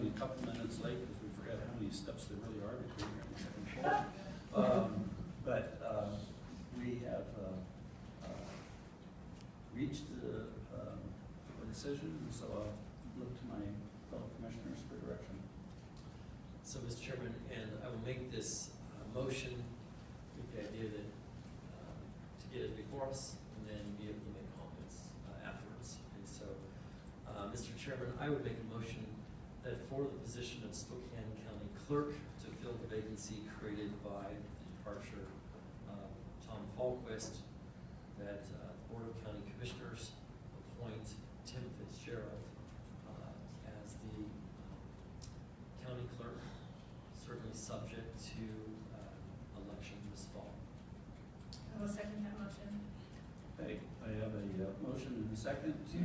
running a couple minutes late because we forgot how many steps there really are between here and the second floor. But we have reached a decision, so I'll look to my fellow commissioners for direction. So, Mr. Chairman, and I will make this motion with the idea that to get it before us and then be able to make comments afterwards. And so, Mr. Chairman, I would make a motion that for the position of Spokane County Clerk to fill the vacancy created by the departure of Tom Falquist, that the Board of County Commissioners appoint Tim Fitzgerald as the county clerk, certainly subject to election this fall. I will second that motion. Okay, I have a motion and a second to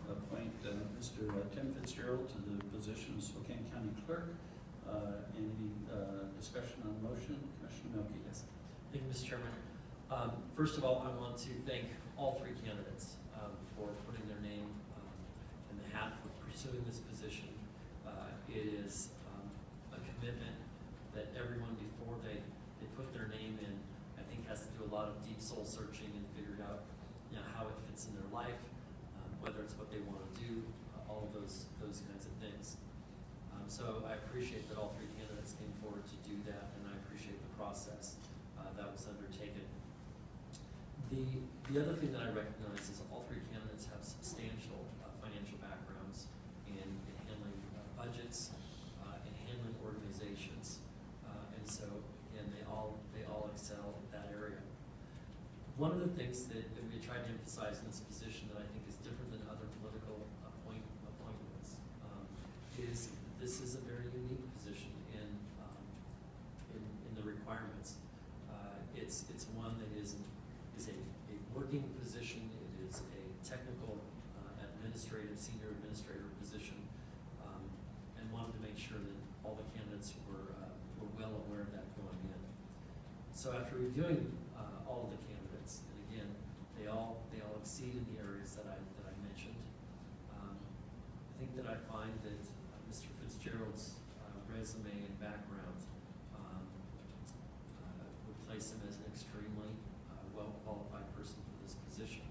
appoint Mr. Tim Fitzgerald to the position of Spokane County Clerk. Any discussion on the motion? Commissioner Milky. Yes. Thank you, Mr. Chairman. First of all, I want to thank all three candidates for putting their name in the hat for pursuing this position. It is a commitment that everyone before they put their name in, I think, has to do a lot of deep soul searching and figure out, how it fits in their life, whether it's what they want to do, all of those kinds of things. So I appreciate that all three candidates came forward to do that, and I appreciate the process that was undertaken. The other thing that I recognize is all three candidates have substantial financial backgrounds in handling budgets, in handling organizations, and so again, they all excel in that area. One of the things that we tried to emphasize in this position that I think is different than other political appointments is that this is a very unique position in the requirements. It's one that is a working position. It is a technical senior administrator position, and wanted to make sure that all the candidates were well aware of that going in. So after reviewing all of the candidates, and again, they all exceed in the areas that I mentioned. I think that I find that Mr. Fitzgerald's resume and background would place him as an extremely well-qualified person for this position.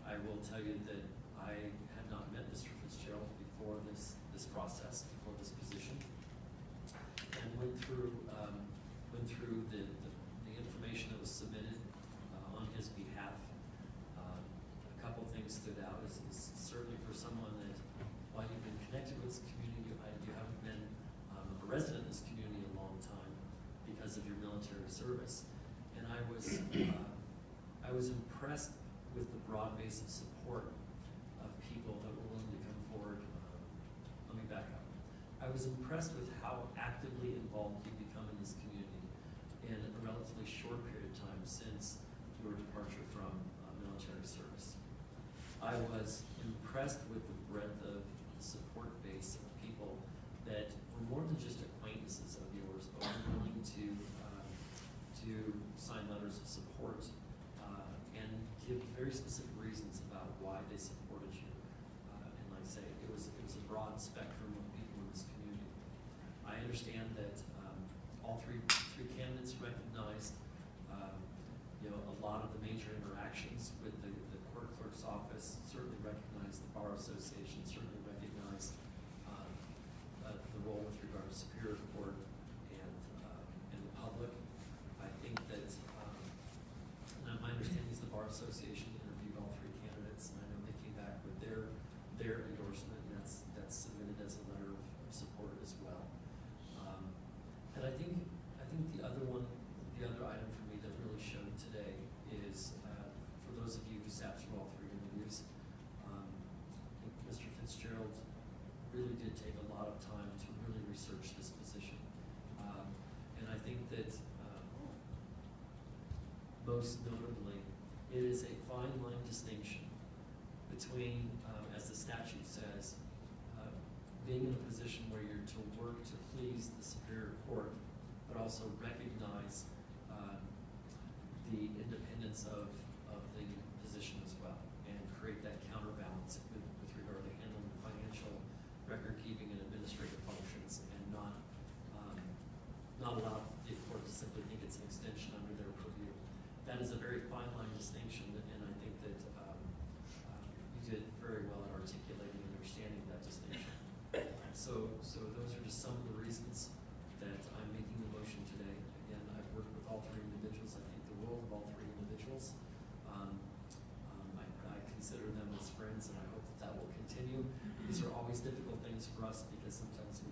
I will tell you that I had not met Mr. Fitzgerald before this process, before this position, and went through the information that was submitted on his behalf. A couple things stood out is certainly for someone that, while you've been connected with this community, you haven't been a resident of this community a long time because of your military service. And I was impressed with the broad base of support of people that were willing to come forward. Let me back up. I was impressed with how actively involved you've become in this community in a relatively short period of time since your departure from military service. I was impressed with the breadth of the support base of people that were more than just acquaintances of yours, but were willing to sign letters of support and give very specific reasons about why they supported you. And like I say, it was a broad spectrum of people in this community. I understand that all three candidates recognized a lot of the major interactions with the court clerk's office, certainly recognized the Bar Association, certainly recognized the role with regard to Superior Court and the public. I think that, and my understanding is the Bar Association interviewed all three candidates, and I know they came back with their endorsement, and that's submitted as a letter of support as well. And I think the other item for me that really showed today is, for those of you who sat through all three interviews, I think Mr. Fitzgerald really did take a lot of time to really research this position. And I think that most notably, it is a fine line distinction between, as the statute says, being in a position where you're to work to please the Superior Court, but also recognize the independence of the position as well, and create that counterbalance with regard to handling the financial record keeping So those are just some of the reasons that I'm making the motion today. Again, I've worked with all three individuals. I think the world of all three individuals. I consider them as friends, and I hope that will continue. These are always difficult things for us because sometimes we